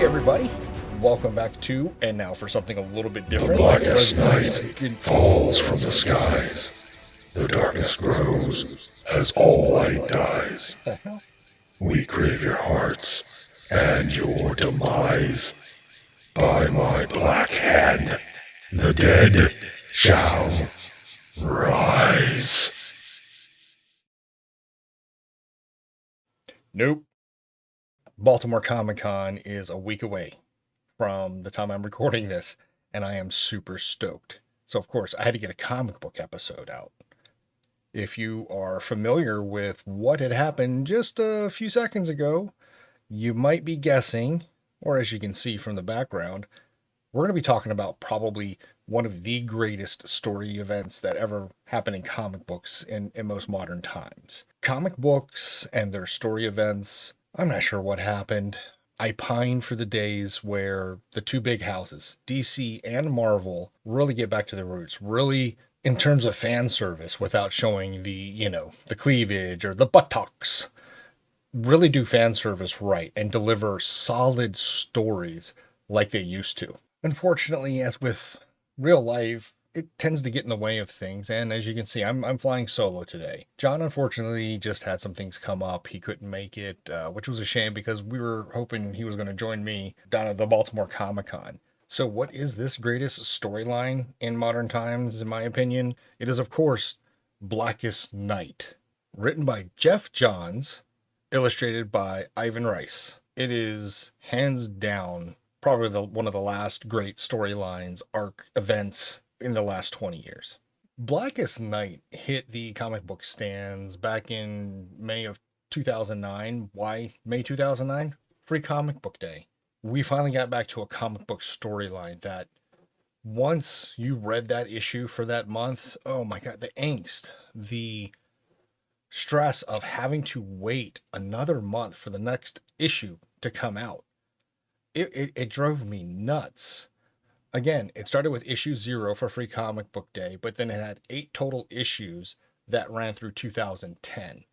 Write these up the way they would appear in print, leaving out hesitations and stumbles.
everybody. Welcome back to, and now for something a little bit different. The blackest night falls from the skies. The darkness grows as all light dies. What the hell? We crave your hearts and your demise. By my black hand, the dead shall rise. Nope. Baltimore Comic-Con is a week away from the time I'm recording this, and I am super stoked. So, of course, I had to get a comic book episode out. If you are familiar with what had happened just a few seconds ago, you might be guessing, or as you can see from the background, we're going to be talking about probably one of the greatest story events that ever happened in comic books in most modern times. Comic books and their story events, I'm not sure what happened. I pine for the days where the two big houses, DC and Marvel, really get back to their roots, really in terms of fan service without showing the cleavage or the buttocks. Really do fan service right and deliver solid stories like they used to. Unfortunately, as with real life, it tends to get in the way of things. And as you can see, I'm flying solo today. John, unfortunately, just had some things come up. He couldn't make it, which was a shame because we were hoping he was going to join me down at the Baltimore Comic-Con. So what is this greatest storyline in modern times, in my opinion? It is, of course, Blackest Night, written by Geoff Johns, illustrated by Ivan Reis. It is hands down probably one of the last great storylines, arc events in the last 20 years. Blackest Night hit the comic book stands back in May of 2009. Why May 2009? Free Comic Book Day. We finally got back to a comic book storyline that once you read that issue for that month, oh my God, the angst, the stress of having to wait another month for the next issue to come out. It drove me nuts. Again, it started with issue 0 for Free Comic Book Day, but then it had 8 total issues that ran through 2010.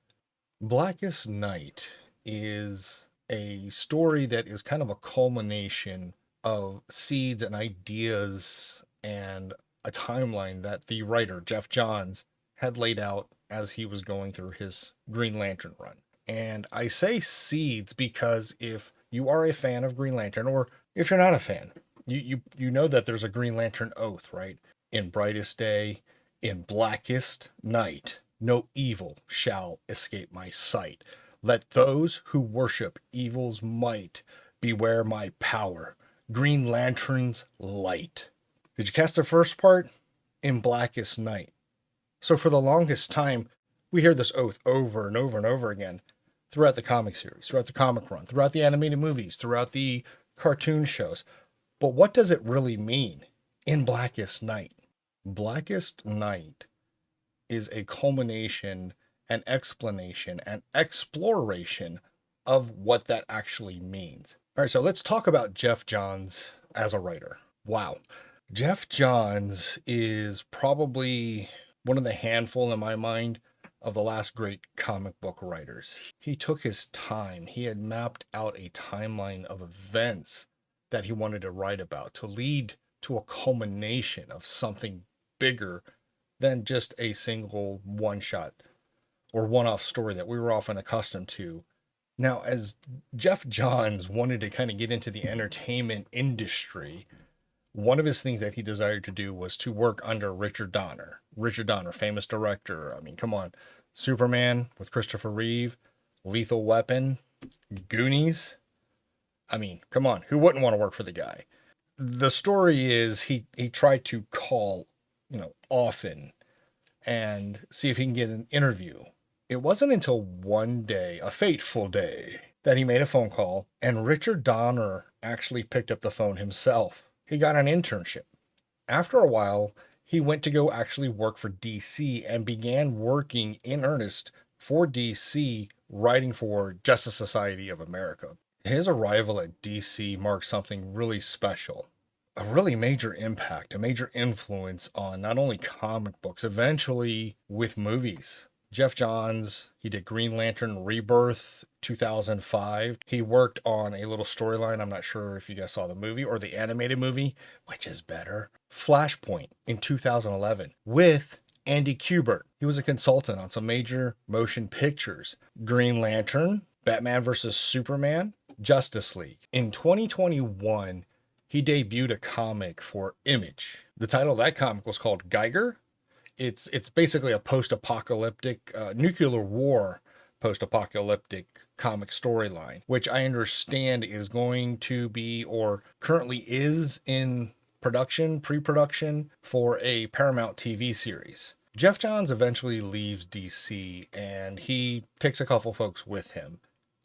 Blackest Night is a story that is kind of a culmination of seeds and ideas and a timeline that the writer, Geoff Johns, had laid out as he was going through his Green Lantern run. And I say seeds because if you are a fan of Green Lantern, or if you're not a fan, you know that there's a Green Lantern oath, right? In brightest day, in blackest night, no evil shall escape my sight. Let those who worship evil's might beware my power, Green Lantern's light. Did you catch the first part? In blackest night. So for the longest time, we hear this oath over and over and over again throughout the comic series, throughout the comic run, throughout the animated movies, throughout the cartoon shows. But what does it really mean in Blackest Night? Blackest Night is a culmination, an explanation, an exploration of what that actually means. All right, so let's talk about Geoff Johns as a writer. Wow. Geoff Johns is probably one of the handful in my mind of the last great comic book writers. He took his time. He had mapped out a timeline of events that he wanted to write about to lead to a culmination of something bigger than just a single one-shot or one-off story that we were often accustomed to. Now, as Geoff Johns wanted to kind of get into the entertainment industry, one of his things that he desired to do was to work under Richard Donner. Richard Donner, famous director. I mean, come on. Superman with Christopher Reeve, Lethal Weapon, Goonies. I mean, come on. Who wouldn't want to work for the guy? The story is he tried to call, often and see if he can get an interview. It wasn't until one day, a fateful day, that he made a phone call and Richard Donner actually picked up the phone himself. He got an internship. After a while, he went to go actually work for DC and began working in earnest for DC, writing for Justice Society of America. His arrival at DC marked something really special, a really major impact, a major influence on not only comic books, eventually with movies. Geoff Johns, he did Green Lantern Rebirth 2005. He worked on a little storyline. I'm not sure if you guys saw the movie or the animated movie, which is better. Flashpoint in 2011 with Andy Kubert. He was a consultant on some major motion pictures. Green Lantern, Batman vs. Superman, Justice League. In 2021, he debuted a comic for Image. The title of that comic was called Geiger. It's basically a post-apocalyptic nuclear war post-apocalyptic comic storyline, which I understand is going to be or currently is in pre-production for a Paramount TV series. Geoff Johns eventually leaves DC and he takes a couple folks with him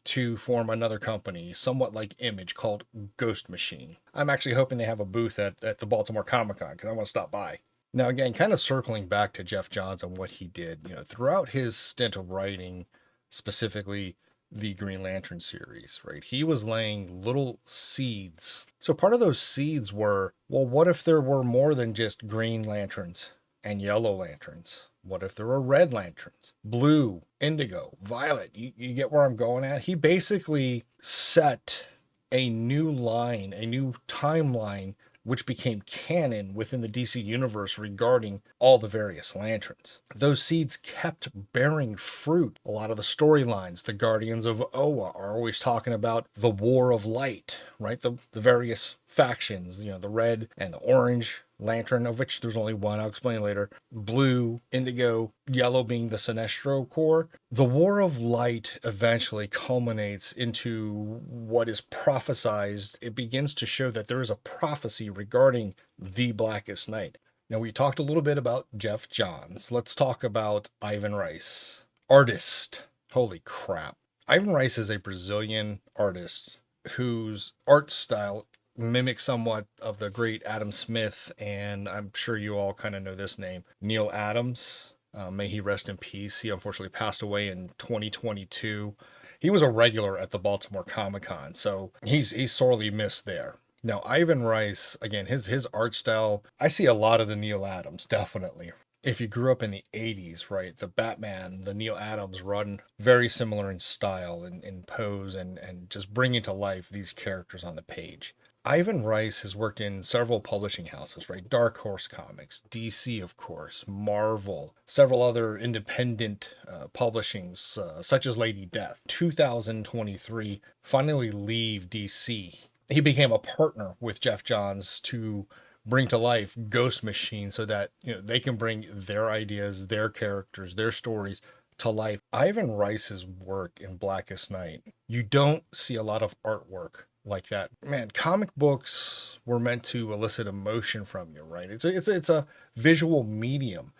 to form another company, somewhat like Image, called Ghost Machine. I'm actually hoping they have a booth at the Baltimore Comic Con because I want to stop by. Now, again, kind of circling back to Geoff Johns and what he did, throughout his stint of writing, specifically the Green Lantern series, right? He was laying little seeds. So part of those seeds were, well, what if there were more than just green lanterns and yellow lanterns? What if there were red lanterns, blue, indigo, violet? You get where I'm going at? He basically set a new line, a new timeline, which became canon within the DC universe regarding all the various lanterns. Those seeds kept bearing fruit. A lot of the storylines, the Guardians of Oa are always talking about the War of Light, right? The various factions, the red and the orange lantern, of which there's only one, I'll explain later. Blue, indigo, yellow being the Sinestro Corps. The War of Light eventually culminates into what is prophesized. It begins to show that there is a prophecy regarding the Blackest Night. Now, we talked a little bit about Geoff Johns. Let's talk about Ivan Reis. Artist. Holy crap. Ivan Reis is a Brazilian artist whose art style mimics somewhat of the great Adam Smith, and I'm sure you all kind of know this name, Neil Adams. May he rest in peace. He unfortunately passed away in 2022. He was a regular at the Baltimore Comic Con, so he's sorely missed there. Now, Ivan Reis, again, his art style, I see a lot of the Neil Adams, definitely. If you grew up in the 80s, right, the Batman, the Neil Adams run, very similar in style and in pose and just bringing to life these characters on the page. Ivan Reis has worked in several publishing houses, right? Dark Horse Comics, DC, of course, Marvel, several other independent publishings, such as Lady Death. 2023, finally leave DC. He became a partner with Geoff Johns to bring to life Ghost Machine so that they can bring their ideas, their characters, their stories to life. Ivan Reis's work in Blackest Night, you don't see a lot of artwork like that. Man, comic books were meant to elicit emotion from you, right? It's a visual medium.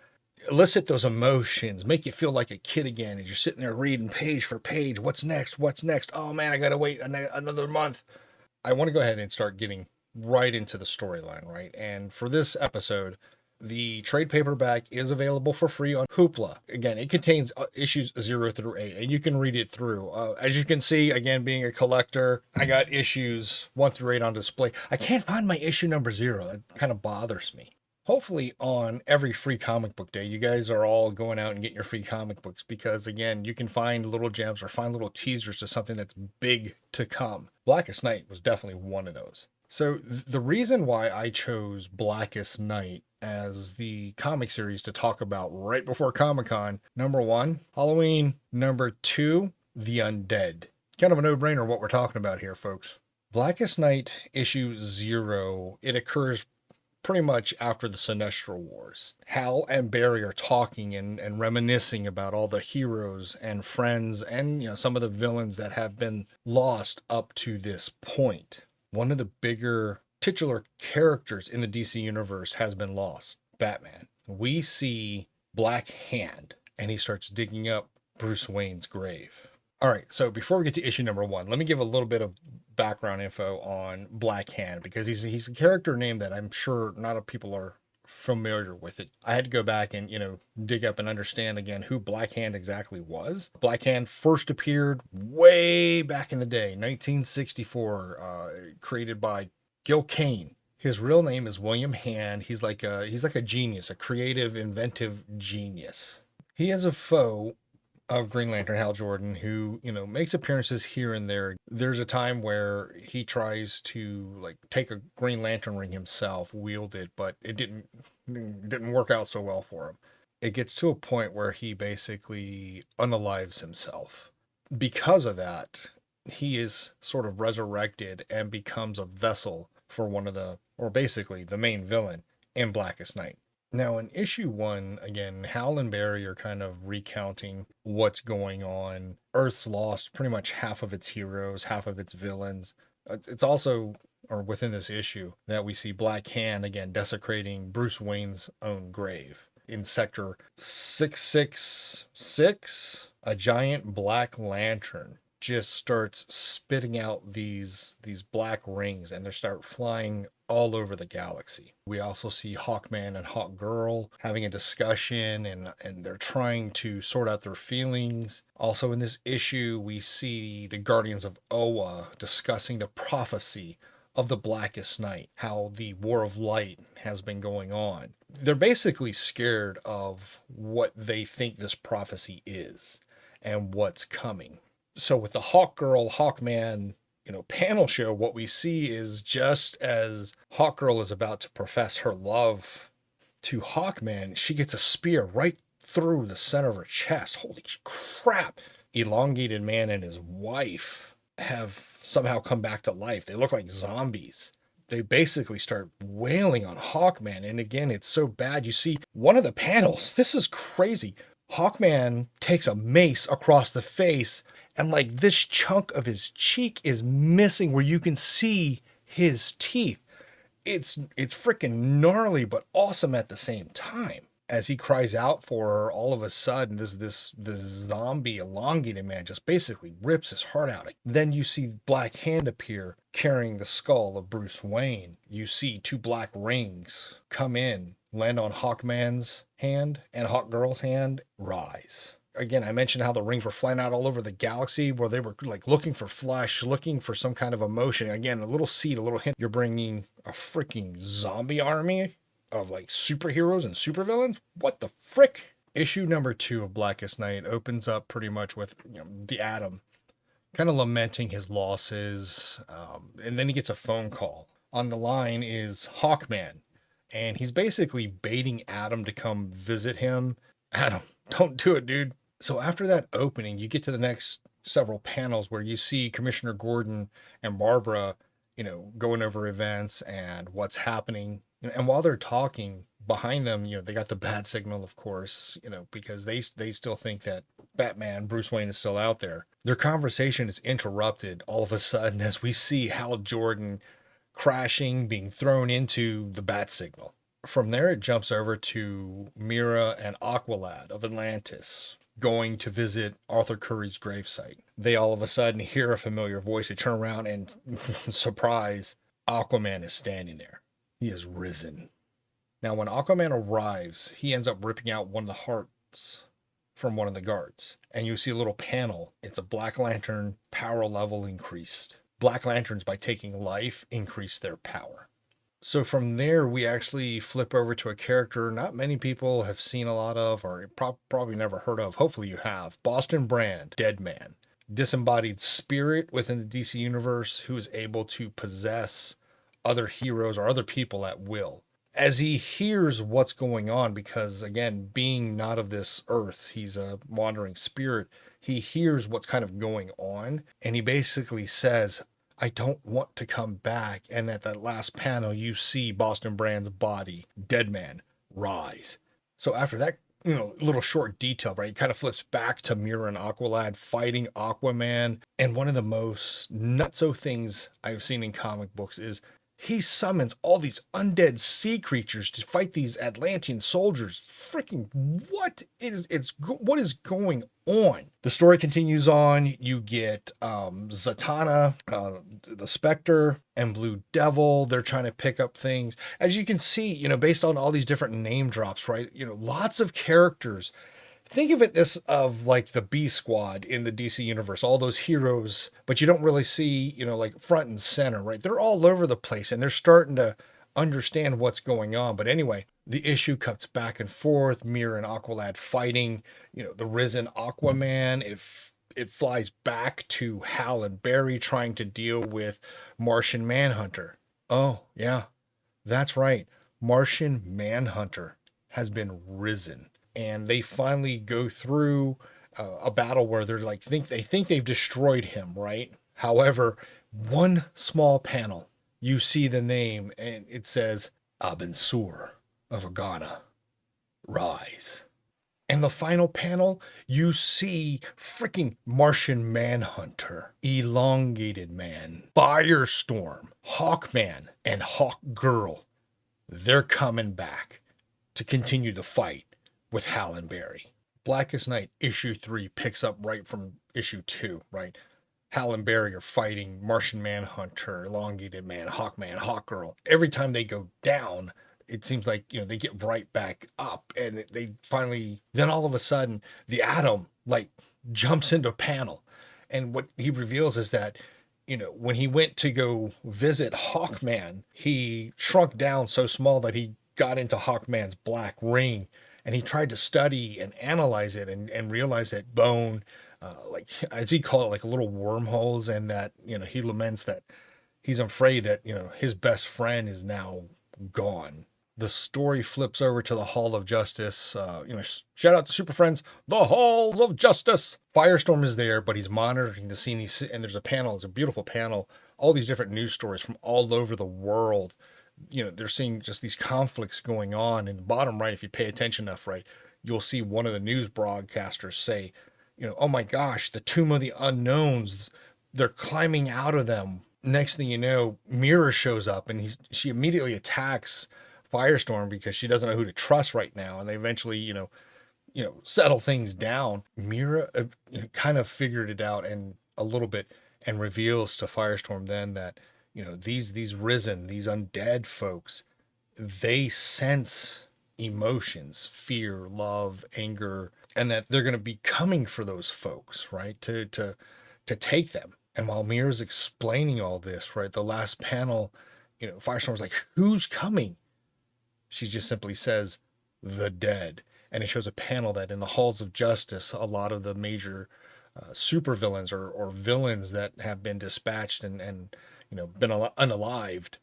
Elicit those emotions, make you feel like a kid again as you're sitting there reading page for page. What's next? What's next? Oh man, I gotta wait another month. I want to go ahead and start getting right into the storyline, right? And for this episode, the trade paperback is available for free on Hoopla. Again, it contains issues 0 through 8, and you can read it through. As you can see, again, being a collector, I got issues 1 through 8 on display. I can't find my issue number 0. That kind of bothers me. Hopefully on every free comic book day, you guys are all going out and getting your free comic books because, again, you can find little gems or find little teasers to something that's big to come. Blackest Night was definitely one of those. So the reason why I chose Blackest Night as the comic series to talk about right before Comic-Con, number 1, Halloween. Number 2, The Undead. Kind of a no-brainer what we're talking about here, folks. Blackest Night issue 0, it occurs pretty much after the Sinestro Wars. Hal and Barry are talking and reminiscing about all the heroes and friends and some of the villains that have been lost up to this point. One of the bigger titular characters in the DC universe has been lost, Batman. We see Black Hand, and he starts digging up Bruce Wayne's grave. All right, so before we get to issue number 1, let me give a little bit of background info on Black Hand, because he's a character name that I'm sure not a lot of people are familiar with it. I had to go back and, dig up and understand again who Black Hand exactly was. Black Hand first appeared way back in the day, 1964, created by Gil Kane. His real name is William Hand. He's like a genius, a creative, inventive genius. He is a foe of Green Lantern Hal Jordan who, makes appearances here and there. There's a time where he tries to like take a Green Lantern ring himself, wield it, but it didn't work out so well for him. It gets to a point where he basically unalives himself. Because of that, he is sort of resurrected and becomes a vessel for one of the, or basically the main villain in Blackest Night. Now, in issue one, again, Hal and Barry are kind of recounting what's going on. Earth's lost pretty much half of its heroes, half of its villains. It's also, or within this issue, that we see Black Hand again desecrating Bruce Wayne's own grave. In Sector 666, a giant black lantern just starts spitting out these black rings, and they start flying all over the galaxy. We also see Hawkman and Hawkgirl having a discussion, and they're trying to sort out their feelings. Also in this issue, we see the Guardians of Oa discussing the prophecy of the Blackest Night, how the War of Light has been going on. They're basically scared of what they think this prophecy is and what's coming. So with the Hawkgirl, Hawkman, panel show, what we see is just as Hawkgirl is about to profess her love to Hawkman, she gets a spear right through the center of her chest. Holy crap. Elongated Man and his wife have somehow come back to life. They look like zombies. They basically start wailing on Hawkman. And again, it's so bad. You see one of the panels, this is crazy. Hawkman takes a mace across the face, and like this chunk of his cheek is missing where you can see his teeth. It's freaking gnarly, but awesome at the same time. As he cries out for her, all of a sudden, this zombie elongated man just basically rips his heart out. Then you see Black Hand appear carrying the skull of Bruce Wayne. You see two black rings come in, land on Hawkman's hand and Hawkgirl's hand, rise. Again, I mentioned how the rings were flying out all over the galaxy, where they were like looking for flesh, looking for some kind of emotion. Again, a little seed, a little hint. You're bringing a freaking zombie army of like superheroes and supervillains? What the frick? Issue number 2 of Blackest Night opens up pretty much with the Atom kind of lamenting his losses. And then he gets a phone call. On the line is Hawkman, and he's basically baiting Atom to come visit him. Atom, don't do it, dude. So after that opening, you get to the next several panels where you see Commissioner Gordon and Barbara, going over events and what's happening. And while they're talking, behind them, they got the bat signal, of course, because they still think that Batman, Bruce Wayne, is still out there. Their conversation is interrupted all of a sudden as we see Hal Jordan crashing, being thrown into the bat signal. From there, it jumps over to Mira and Aqualad of Atlantis going to visit Arthur Curry's gravesite. They all of a sudden hear a familiar voice. They turn around and, surprise, Aquaman is standing there. He is risen. Now, when Aquaman arrives, he ends up ripping out one of the hearts from one of the guards. And you see a little panel. It's a Black Lantern power level increased. Black Lanterns, by taking life, increase their power. So from there, we actually flip over to a character not many people have seen a lot of, or probably never heard of. Hopefully you have. Boston Brand, Dead Man. Disembodied spirit within the DC universe who is able to possess other heroes or other people at will. As he hears what's going on, because again, being not of this earth, he's a wandering spirit, he hears what's kind of going on, and he basically says, I don't want to come back. And at that last panel, you see Boston Brand's body, Dead Man, rise. So after that, little short detail, right? It kind of flips back to Mira and Aqualad fighting Aquaman. And one of the most nutso things I've seen in comic books is he summons all these undead sea creatures to fight these Atlantean soldiers. Freaking what is going on? The story continues on. You get Zatanna, the Spectre, and Blue Devil. They're trying to pick up things. As you can see, based on all these different name drops, right? Lots of characters. Think of it of like the B Squad in the DC universe, all those heroes, but you don't really see, like front and center, right? They're all over the place and they're starting to understand what's going on. But anyway, The issue cuts back and forth, Mira and Aqualad fighting, the risen Aquaman. It flies back to Hal and Barry trying to deal with Martian Manhunter. Oh, yeah, that's right. Martian Manhunter has been risen. And they finally go through a battle where they're like, they think they've destroyed him, right? However, one small panel, you see the name and it says Abin Sur of Agana, rise. And the final panel, you see freaking Martian Manhunter, Elongated Man, Firestorm, Hawkman, and Hawk Girl. They're coming back to continue the fight with Hal and Barry. Blackest Night issue 3 picks up right from issue 2, right? Hal and Barry are fighting Martian Manhunter, Elongated Man, Hawkman, Hawkgirl. Every time they go down, it seems like, they get right back up, and they finally, then all of a sudden, the Atom like jumps into a panel. And what he reveals is that, when he went to go visit Hawkman, he shrunk down so small that he got into Hawkman's black ring, and he tried to study and analyze it and realize that bone, like as he called it, like little wormholes, and that he laments that he's afraid that his best friend is now gone. The story flips over to the Hall of Justice. Shout out to Super Friends, the Halls of Justice. Firestorm is there, but he's monitoring the scene. And there's a panel. It's a beautiful panel. All these different news stories from all over the world. They're seeing just these conflicts going on. In the bottom right, if you pay attention enough, right, you'll see one of the news broadcasters say, oh my gosh, the Tomb of the Unknowns, they're climbing out of them. Next thing you know, Mira shows up and she immediately attacks Firestorm because she doesn't know who to trust right now. And they eventually, settle things down. Mira kind of figured it out and a little bit, and reveals to Firestorm then that, these risen, these undead folks, they sense emotions, fear, love, anger, and that they're going to be coming for those folks, right? To take them. And while Mira's explaining all this, right, the last panel, Firestorm's like, who's coming? She just simply says, the dead. And it shows a panel that in the halls of justice, a lot of the major supervillains or villains that have been dispatched and been unalived,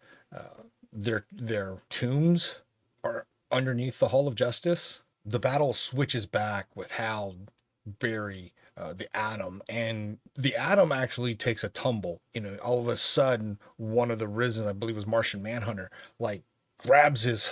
their tombs are underneath the hall of justice. The battle switches back with Hal, Barry, the Atom, and the Atom actually takes a tumble. All of a sudden, one of the risen, I believe it was Martian Manhunter, like grabs his,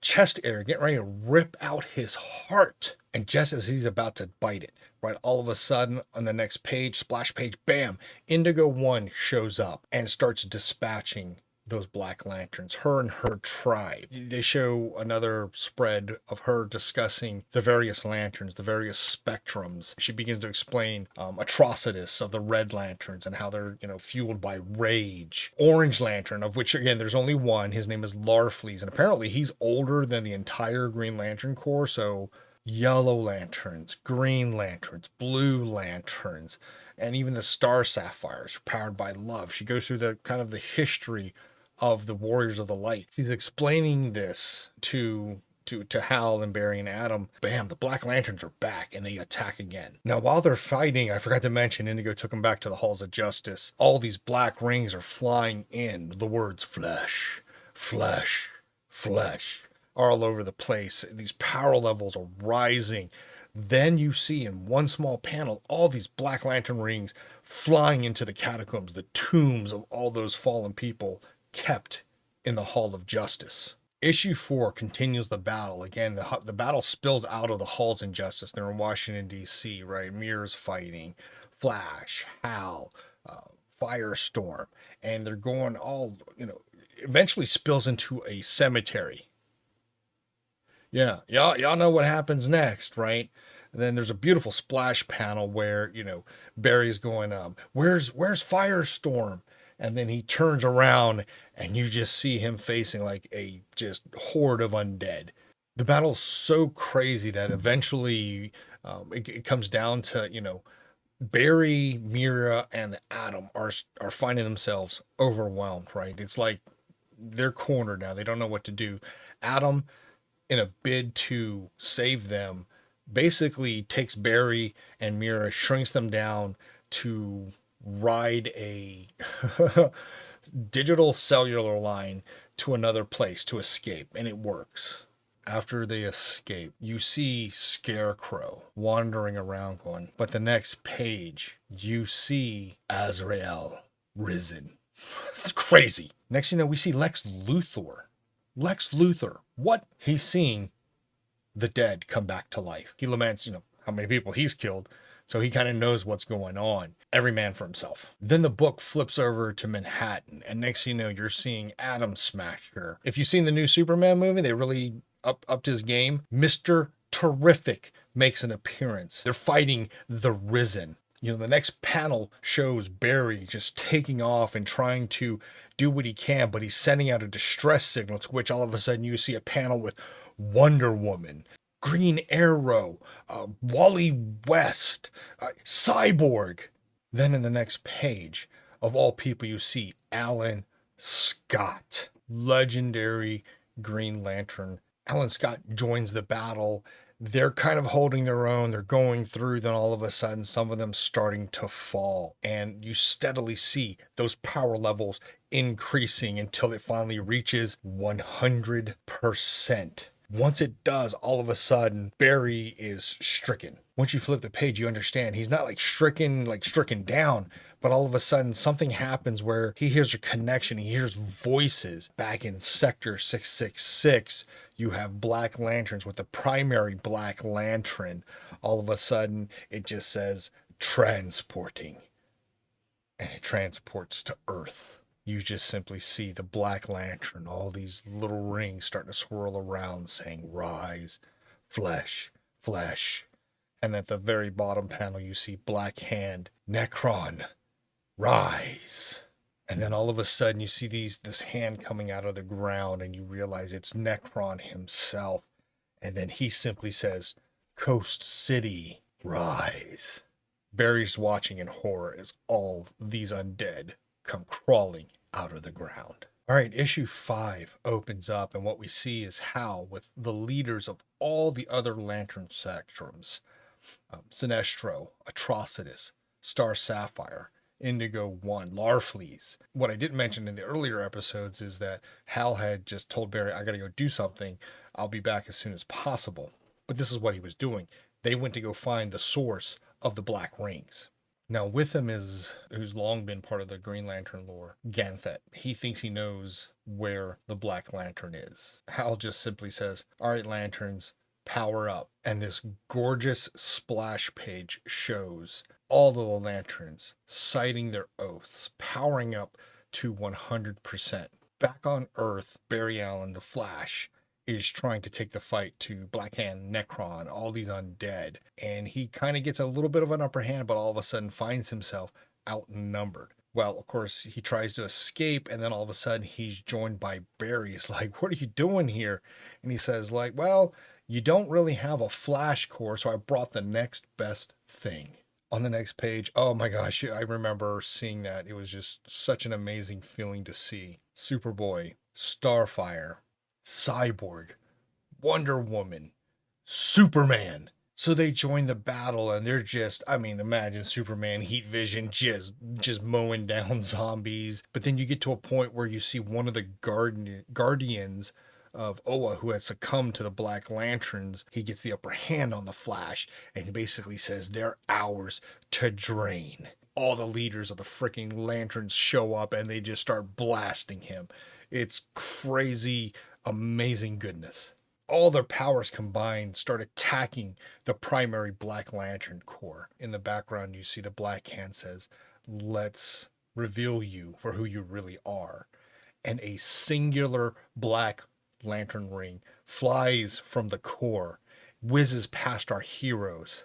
chest area, getting ready to rip out his heart. And just as he's about to bite it, right, all of a sudden on the next page, splash page, bam, Indigo One shows up and starts dispatching those Black Lanterns, her and her tribe. They show another spread of her discussing the various lanterns, the various spectrums. She begins to explain Atrocitus of the Red Lanterns and how they're, fueled by rage. Orange Lantern, of which, again, there's only one. His name is Larfleeze, and apparently he's older than the entire Green Lantern Corps, so Yellow Lanterns, Green Lanterns, Blue Lanterns, and even the Star Sapphires, powered by love. She goes through the kind of the history of the Warriors of the Light. She's explaining this to Hal and Barry and Atom. Bam, the Black Lanterns are back and they attack again. Now, while they're fighting, I forgot to mention, Indigo took them back to the Halls of Justice. All these black rings are flying in. The words flesh, flesh, flesh are all over the place. These power levels are rising. Then you see in one small panel all these Black Lantern rings flying into the catacombs, the tombs of all those fallen people kept in the Hall of Justice. Issue 4 continues the battle. Again, the battle spills out of the Halls of Justice. They're in Washington, D.C., right? Mira's fighting, Flash, Hal, Firestorm, and they're going all, eventually spills into a cemetery. Yeah, y'all know what happens next, right? And then there's a beautiful splash panel where, Barry's going, where's Firestorm? And then he turns around and you just see him facing like a just horde of undead. The battle's so crazy that eventually it comes down to, Barry, Mira, and the Atom are finding themselves overwhelmed, right? It's like they're cornered now. They don't know what to do. Atom in a bid to save them, basically takes Barry and Mira, shrinks them down to ride a digital cellular line to another place to escape, and it works. After they escape, you see Scarecrow wandering around going, but the next page, you see Azrael risen. It's crazy. Next, you know, we see Lex Luthor. Lex Luthor. What? He's seeing the dead come back to life. He laments, you know, how many people he's killed. So he kind of knows what's going on. Every man for himself. Then the book flips over to Manhattan. And next you know, you're seeing Atom Smasher. If you've seen the new Superman movie, they really upped his game. Mr. Terrific makes an appearance. They're fighting the Risen. You know, the next panel shows Barry just taking off and trying to do what he can, but he's sending out a distress signal, to which all of a sudden you see a panel with Wonder Woman, Green Arrow, Wally West, Cyborg. Then in the next page, of all people, you see Alan Scott, legendary Green Lantern. Alan Scott joins the battle. They're kind of holding their own. They're going through. Then all of a sudden, some of them starting to fall. And you steadily see those power levels increasing until it finally reaches 100%. Once it does, all of a sudden, Barry is stricken. Once you flip the page, you understand he's not like stricken down, but all of a sudden something happens where he hears a connection. He hears voices. Back in Sector 666, you have Black Lanterns with the primary Black Lantern. All of a sudden, it just says transporting. And it transports to Earth. You just simply see the Black Lantern, all these little rings starting to swirl around saying, rise, flesh, flesh. And at the very bottom panel, you see Black Hand, Necron, rise. And then all of a sudden you see this hand coming out of the ground and you realize it's Necron himself. And then he simply says, Coast City, rise. Barry's watching in horror as all these undead come crawling out of the ground. All right, issue 5 opens up, and what we see is Hal with the leaders of all the other Lantern Spectrums. Sinestro, Atrocitus, Star Sapphire, Indigo 1, Larfleeze. What I didn't mention in the earlier episodes is that Hal had just told Barry, I gotta go do something. I'll be back as soon as possible. But this is what he was doing. They went to go find the source of the Black Rings. Now with him is, who's long been part of the Green Lantern lore, Ganthet. He thinks he knows where the Black Lantern is. Hal just simply says, all right, Lanterns, power up. And this gorgeous splash page shows all the Lanterns citing their oaths, powering up to 100%. Back on Earth, Barry Allen, the Flash, is trying to take the fight to Black Hand, Necron, all these undead. And he kind of gets a little bit of an upper hand, but all of a sudden finds himself outnumbered. Well, of course, he tries to escape, and then all of a sudden he's joined by Barry. It's like, what are you doing here? And he says, like, well, you don't really have a Flash core, so I brought the next best thing. On the next page, oh my gosh, I remember seeing that. It was just such an amazing feeling to see. Superboy, Starfire, Cyborg, Wonder Woman, Superman. So they join the battle and they're just, I mean, imagine Superman, heat vision, just mowing down zombies. But then you get to a point where you see one of the guardians of Oa, who had succumbed to the Black Lanterns. He gets the upper hand on the Flash and he basically says they're ours to drain. All the leaders of the freaking Lanterns show up and they just start blasting him. It's crazy, amazing goodness. All their powers combined start attacking the primary Black Lantern core. In the background, you see the Black Hand says, let's reveal you for who you really are. And a singular Black Lantern ring flies from the core, whizzes past our heroes,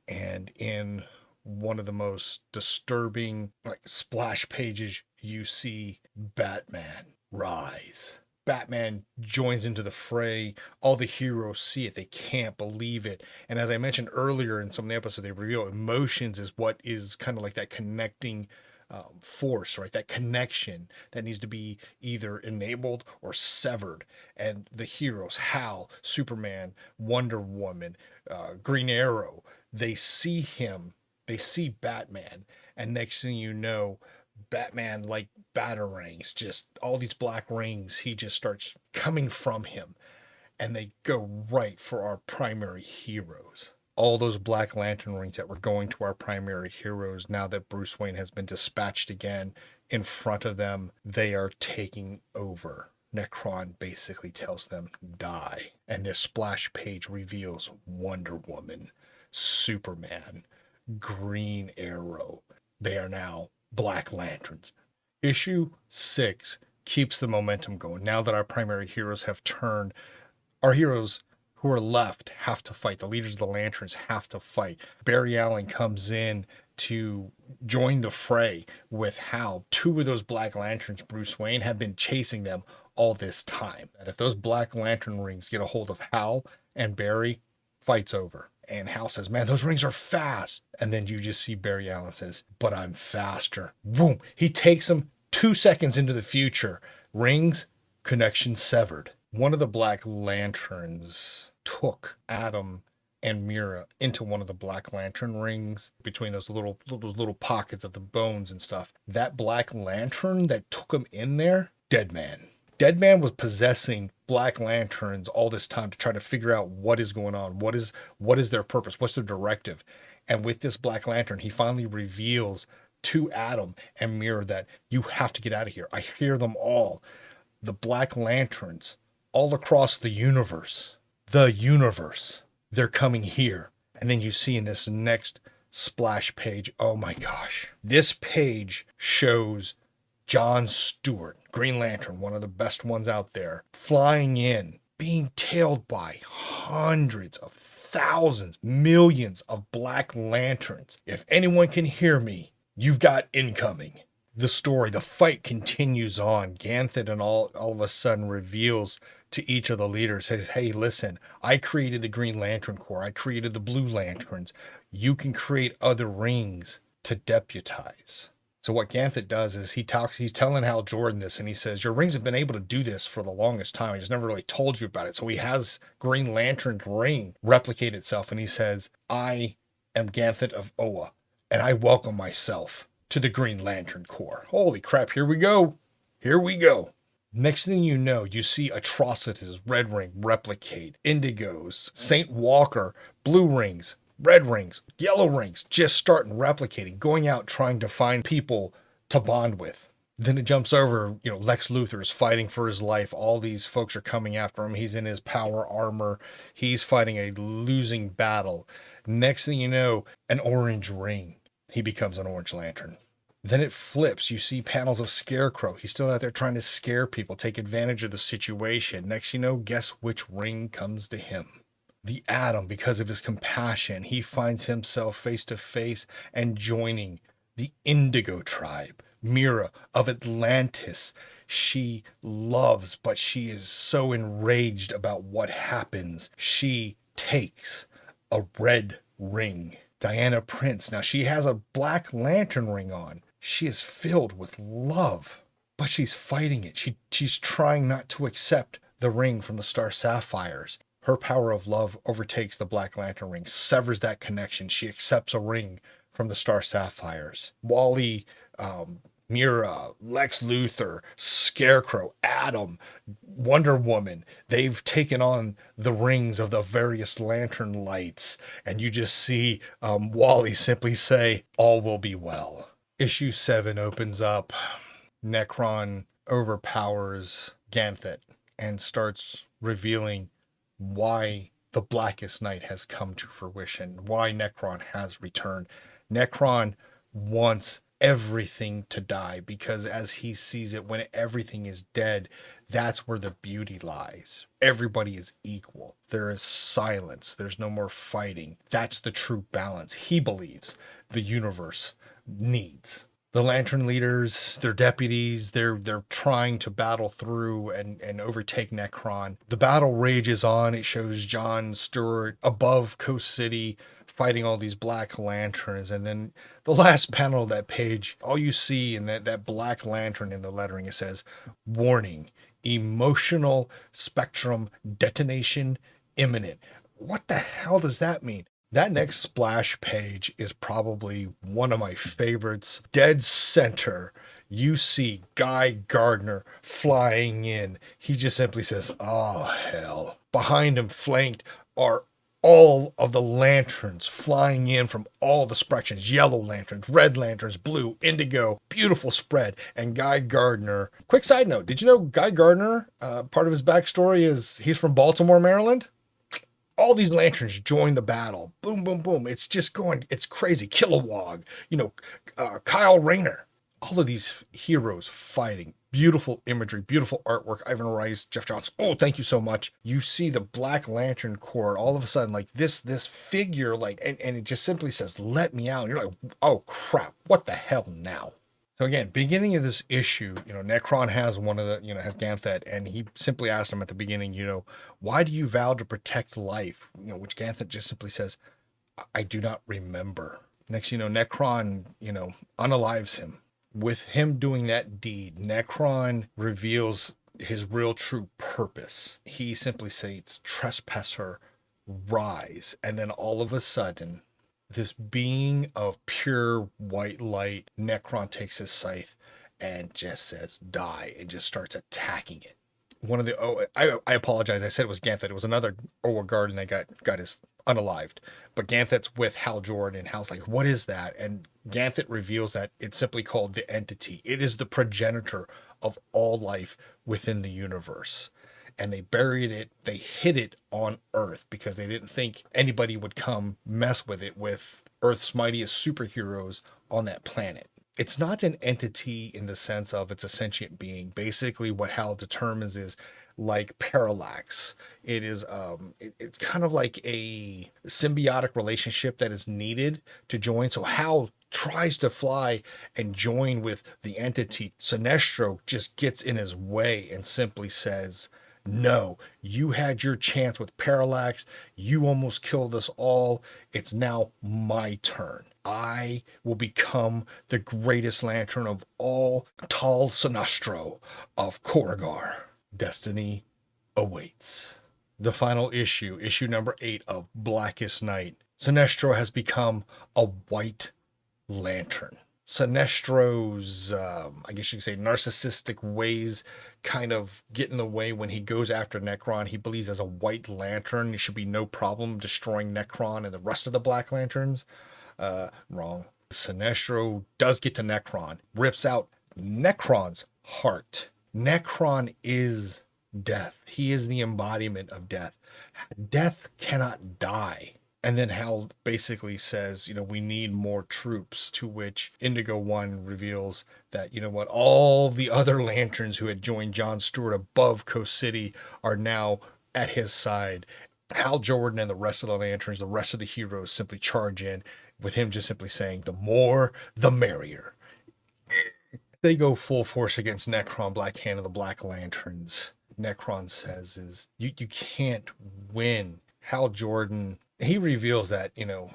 and in one of the most disturbing splash pages, you see Batman rise. Batman joins into the fray. All the heroes see it. They can't believe it. And as I mentioned earlier in some of the episodes, they reveal emotions is what is kind of like that connecting force, right? That connection that needs to be either enabled or severed. And the heroes, Hal, Superman, Wonder Woman, Green Arrow, they see him, they see Batman, and next thing you know, Batman, like batarangs, just all these black rings, he just starts coming from him, and they go right for our primary heroes. All those Black Lantern rings that were going to our primary heroes, now that Bruce Wayne has been dispatched again in front of them, they are taking over. Necron basically tells them, die. And this splash page reveals Wonder Woman, Superman, Green Arrow. They are now Black Lanterns. Issue 6 keeps the momentum going. Now that our primary heroes have turned, our heroes who are left have to fight. The leaders of the Lanterns have to fight. Barry Allen comes in to join the fray with Hal. Two of those Black Lanterns, Bruce Wayne, have been chasing them all this time. And if those Black Lantern rings get a hold of Hal and Barry, fight's over. And Hal says, man, those rings are fast. And then you just see Barry Allen says, but I'm faster. Boom. He takes them 2 seconds into the future. Rings, connection severed. One of the Black Lanterns took Adam and Mira into one of the Black Lantern rings between those little pockets of the bones and stuff. That Black Lantern that took him in there, dead man. Dead man was possessing Black Lanterns all this time to try to figure out what is going on, what is their purpose, what's their directive. And with this Black Lantern, he finally reveals to Adam and Mira that you have to get out of here. I hear them all. The Black Lanterns all across the universe, they're coming here. And then you see in this next splash page, oh my gosh, this page shows John Stewart, Green Lantern, one of the best ones out there, flying in, being tailed by hundreds of thousands, millions of Black Lanterns. If anyone can hear me, you've got incoming. The story, the fight continues on. Ganthet and all of a sudden reveals to each of the leaders, says, hey, listen, I created the Green Lantern Corps. I created the Blue Lanterns. You can create other rings to deputize. So what Ganthet does is he's telling Hal Jordan this, and he says, your rings have been able to do this for the longest time. I just never really told you about it. So he has Green Lantern's ring replicate itself, and he says, I am Ganthet of Oa, and I welcome myself to the Green Lantern Corps. Holy crap, here we go. Here we go. Next thing you know, you see Atrocitus, Red Ring, replicate, Indigos, St. Walker, Blue Rings, Red Rings, Yellow Rings, just starting replicating, going out trying to find people to bond with. Then it jumps over, Lex Luthor is fighting for his life. All these folks are coming after him. He's in his power armor. He's fighting a losing battle. Next thing you know, an orange ring. He becomes an Orange Lantern. Then it flips. You see panels of Scarecrow. He's still out there trying to scare people, take advantage of the situation. Next you know, guess which ring comes to him? The Atom, because of his compassion, he finds himself face to face and joining the Indigo tribe. Mira of Atlantis. She loves, but she is so enraged about what happens. She takes a red ring. Diana Prince. Now she has a Black Lantern ring on. She is filled with love, but she's fighting it. She's trying not to accept the ring from the Star Sapphires. Her power of love overtakes the Black Lantern ring, severs that connection. She accepts a ring from the Star Sapphires. Wally, Mira, Lex Luthor, Scarecrow, Atom, Wonder Woman, they've taken on the rings of the various lantern lights. And you just see Wally simply say, all will be well. Issue 7 opens up. Necron overpowers Ganthet and starts revealing why the Blackest Night has come to fruition, why Necron has returned. Necron wants everything to die because as he sees it, when everything is dead, that's where the beauty lies. Everybody is equal. There is silence. There's no more fighting. That's the true balance he believes the universe needs. The Lantern leaders, their deputies, they're trying to battle through and overtake Necron. The battle rages on. It shows John Stewart above Coast City fighting all these black lanterns. And then the last panel of that page, all you see in that black lantern in the lettering, it says, warning, emotional spectrum detonation imminent. What the hell does that mean? That next splash page is probably one of my favorites. Dead center, you see Guy Gardner flying in. He just simply says, oh, hell. Behind him, flanked, are all of the lanterns flying in from all the spectrums, yellow lanterns, red lanterns, blue, indigo, beautiful spread. And Guy Gardner, quick side note, did you know Guy Gardner, part of his backstory is he's from Baltimore, Maryland? All these lanterns join the battle. Boom, boom, boom. It's just going, it's crazy. Kilowog, Kyle Rayner. All of these heroes fighting. Beautiful imagery, beautiful artwork. Ivan Reis, Geoff Johns. Oh, thank you so much. You see the Black Lantern Corps all of a sudden, like this figure, like, and it just simply says, let me out. And you're like, oh crap, what the hell now? So again, beginning of this issue, Necron has one of the, has Ganthet, and he simply asked him at the beginning, why do you vow to protect life? Which Ganthet just simply says, I do not remember. Next, Necron, unalives him. With him doing that deed, Necron reveals his real true purpose. He simply states, trespasser, rise. And then all of a sudden, this being of pure white light, Necron takes his scythe and just says, die, and just starts attacking it. One of the, I apologize, I said it was Ganthet. It was another Owa Garden that got his unalived. But Ganthet's with Hal Jordan, and Hal's like, what is that? And Ganthet reveals that it's simply called the Entity. It is the progenitor of all life within the universe. And they buried it, they hid it on Earth because they didn't think anybody would come mess with it with Earth's mightiest superheroes on that planet. It's not an entity in the sense of it's a sentient being. Basically, what Hal determines is like parallax. It is it's kind of like a symbiotic relationship that is needed to join. So Hal tries to fly and join with the Entity. Sinestro just gets in his way and simply says, no, you had your chance with Parallax. You almost killed us all. It's now my turn. I will become the greatest lantern of all. Tal Sinestro of Korugar. Destiny awaits. The final issue, issue number 8 of Blackest Night. Sinestro has become a white lantern. Sinestro's, I guess you could say, narcissistic ways kind of get in the way when he goes after Necron. He believes as a white lantern, there should be no problem destroying Necron and the rest of the Black Lanterns. Wrong. Sinestro does get to Necron, rips out Necron's heart. Necron is death. He is the embodiment of death. Death cannot die. And then Hal basically says, we need more troops, to which Indigo One reveals that, all the other lanterns who had joined John Stewart above Coast City are now at his side. Hal Jordan and the rest of the lanterns, the rest of the heroes simply charge in, with him just simply saying, the more, the merrier. They go full force against Necron, Black Hand, and the Black Lanterns. Necron says is, you can't win. Hal Jordan, he reveals that,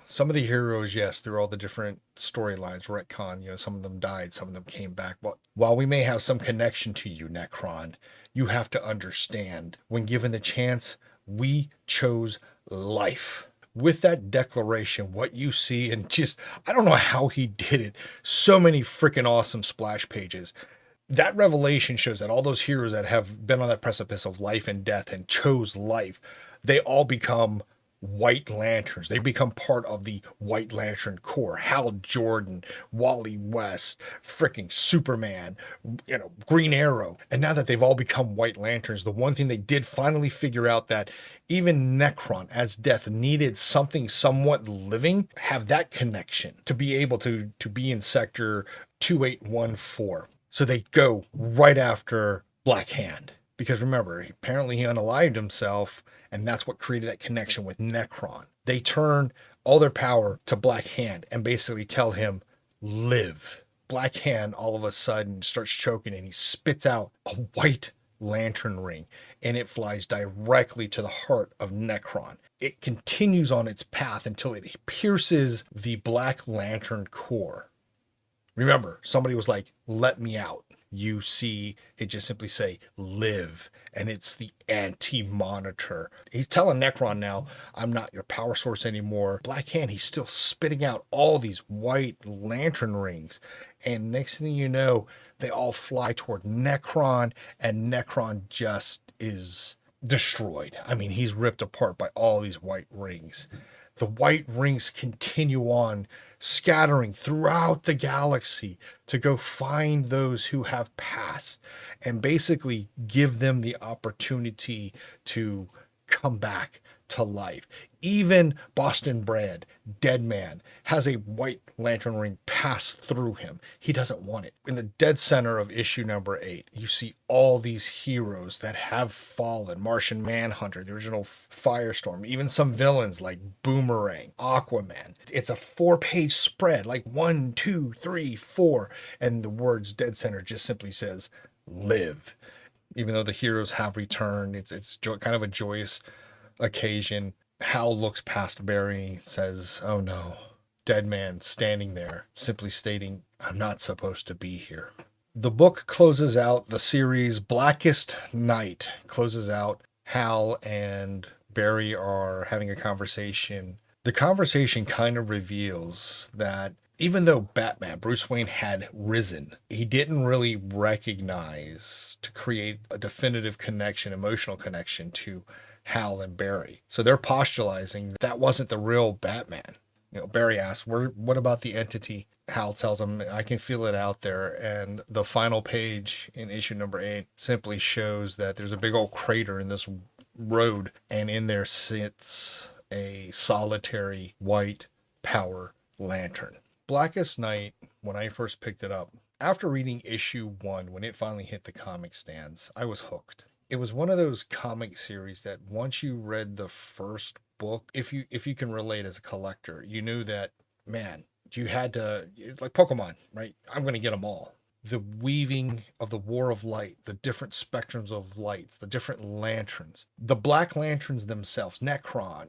some of the heroes, yes, through all the different storylines, retcon, some of them died, some of them came back. But while we may have some connection to you, Necron, you have to understand, when given the chance, we chose life. With that declaration, what you see, and just, I don't know how he did it, so many freaking awesome splash pages. That revelation shows that all those heroes that have been on that precipice of life and death and chose life, they all become White Lanterns. They become part of the White Lantern Corps. Hal Jordan, Wally West, freaking Superman, Green Arrow. And now that they've all become White Lanterns, the one thing they did finally figure out that even Necron as Death needed something somewhat living, have that connection to be able to be in Sector 2814. So they go right after Black Hand. Because remember, apparently he unalived himself, and that's what created that connection with Necron. They turn all their power to Black Hand and basically tell him, live. Black Hand all of a sudden starts choking, and he spits out a white lantern ring, and it flies directly to the heart of Necron. It continues on its path until it pierces the Black Lantern core. Remember, somebody was like, let me out. You see it just simply say live, and it's the anti-monitor. He's telling Necron now, I'm not your power source anymore. Black Hand, he's still spitting out all these white lantern rings, and next thing you know, they all fly toward Necron, and Necron just is destroyed. I mean, he's ripped apart by all these white rings. The white rings continue on, scattering throughout the galaxy to go find those who have passed and basically give them the opportunity to come back to life. Even Boston Brand, Dead Man, has a white lantern ring pass through him. He doesn't want it. In the dead center of issue number 8, you see all these heroes that have fallen. Martian Manhunter, the original Firestorm, even some villains like Boomerang, Aquaman. It's a 4-page spread, like 1, 2, 3, 4, and the words dead center just simply says live. Even though the heroes have returned, it's kind of a joyous occasion. Hal looks past Barry, says, oh no. Dead Man standing there, simply stating, I'm not supposed to be here. The book closes out the series. Blackest Night closes out. Hal and Barry are having a conversation. The conversation kind of reveals that even though Batman, Bruce Wayne, had risen, he didn't really recognize to create a definitive connection, emotional connection to Hal and Barry. So they're postulating that wasn't the real Batman. Barry asks, what about the entity? Hal tells him, I can feel it out there. And the final page in issue number 8 simply shows that there's a big old crater in this road, and in there sits a solitary white power lantern. Blackest Night, when I first picked it up, after reading issue 1, when it finally hit the comic stands, I was hooked. It was one of those comic series that once you read the first book, if you can relate as a collector, you knew that, man, you had to, like Pokemon, right? I'm going to get them all. The weaving of the War of Light, the different spectrums of lights, the different lanterns, the Black Lanterns themselves, Necron,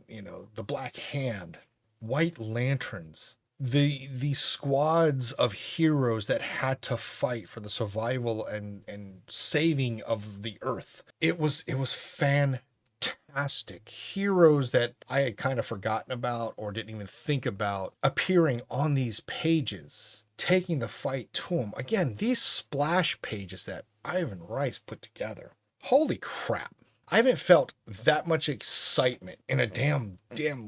the Black Hand, White Lanterns, the squads of heroes that had to fight for the survival and saving of the earth. It was fantastic. Heroes that I had kind of forgotten about or didn't even think about appearing on these pages, taking the fight to them. Again, these splash pages that Ivan Reis put together. Holy crap. I haven't felt that much excitement in a damn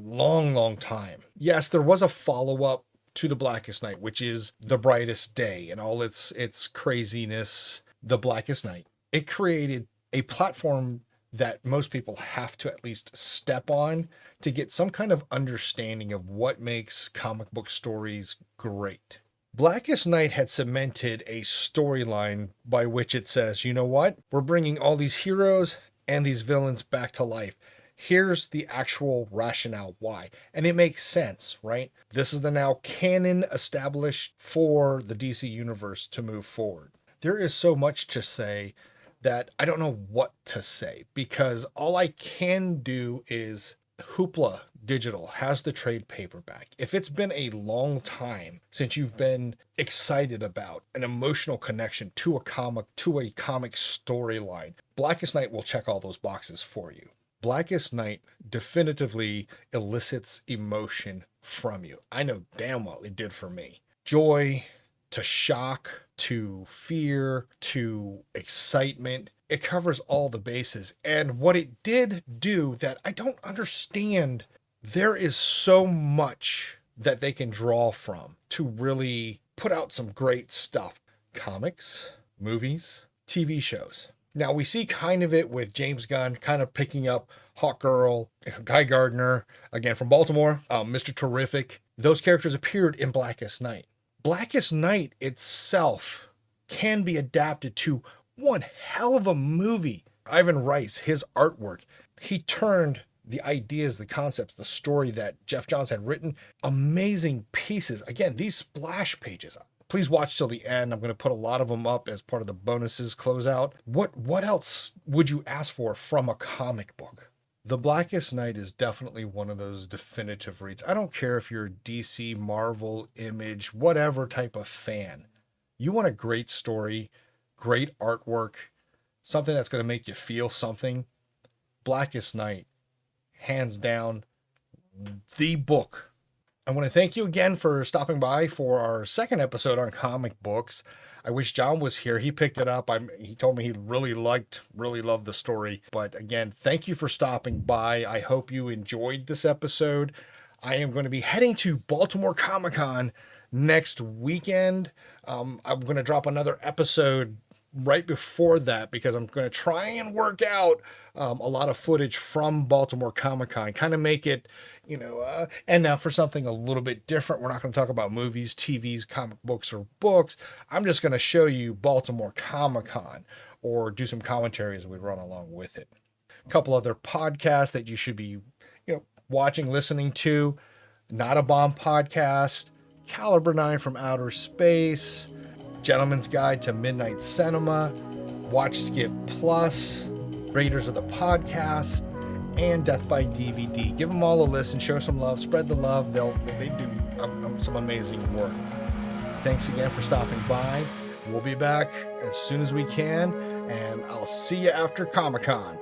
long time. Yes, there was a follow-up to The Blackest Night, which is The Brightest Day and all its craziness. The Blackest Night. It created a platform that most people have to at least step on to get some kind of understanding of what makes comic book stories great. Blackest Night had cemented a storyline by which it says, you know what? We're bringing all these heroes and these villains back to life. Here's the actual rationale why. And it makes sense, right? This is the now canon established for the DC universe to move forward. There is so much to say that I don't know what to say, because all I can do is Hoopla Digital has the trade paperback. If it's been a long time since you've been excited about an emotional connection to a comic storyline, Blackest Night will check all those boxes for you. Blackest Night definitively elicits emotion from you. I know damn well it did for me. Joy to shock to fear to excitement. It covers all the bases. And what it did do that I don't understand, there is so much that they can draw from to really put out some great stuff. Comics, movies, TV shows. Now we see kind of it with James Gunn kind of picking up Hawkgirl, Guy Gardner, again from Baltimore, Mr. Terrific. Those characters appeared in Blackest Night. Blackest Night itself can be adapted to one hell of a movie. Ivan Reis, his artwork, he turned the ideas, the concepts, the story that Geoff Johns had written, amazing pieces. Again, these splash pages, Please watch till the end. I'm going to put a lot of them up as part of the bonuses closeout. What else would you ask for from a comic book? The Blackest Night is definitely one of those definitive reads. I don't care if you're DC, Marvel, Image, whatever type of fan. You want a great story, great artwork, something that's going to make you feel something. Blackest Night, hands down, the book. I want to thank you again for stopping by for our second episode on comic books. I wish John was here. He picked it up. He told me he really loved the story. But again, thank you for stopping by. I hope you enjoyed this episode. I am going to be heading to Baltimore Comic-Con next weekend. I'm going to drop another episode right before that because I'm going to try and work out a lot of footage from Baltimore Comic-Con, kind of make it, and now for something a little bit different. We're not going to talk about movies, TVs, comic books, or books. I'm just going to show you Baltimore Comic-Con or do some commentary as we run along with it. A couple other podcasts that you should be, watching, listening to. Not a Bomb Podcast, Caliber 9 from Outer Space, Gentleman's Guide to Midnight Cinema, Watch Skip Plus, Raiders of the Podcast, and Death by DVD. Give them all a listen, show some love, spread the love. They do some amazing work. Thanks again for stopping by. We'll be back as soon as we can, and I'll see you after Comic-Con.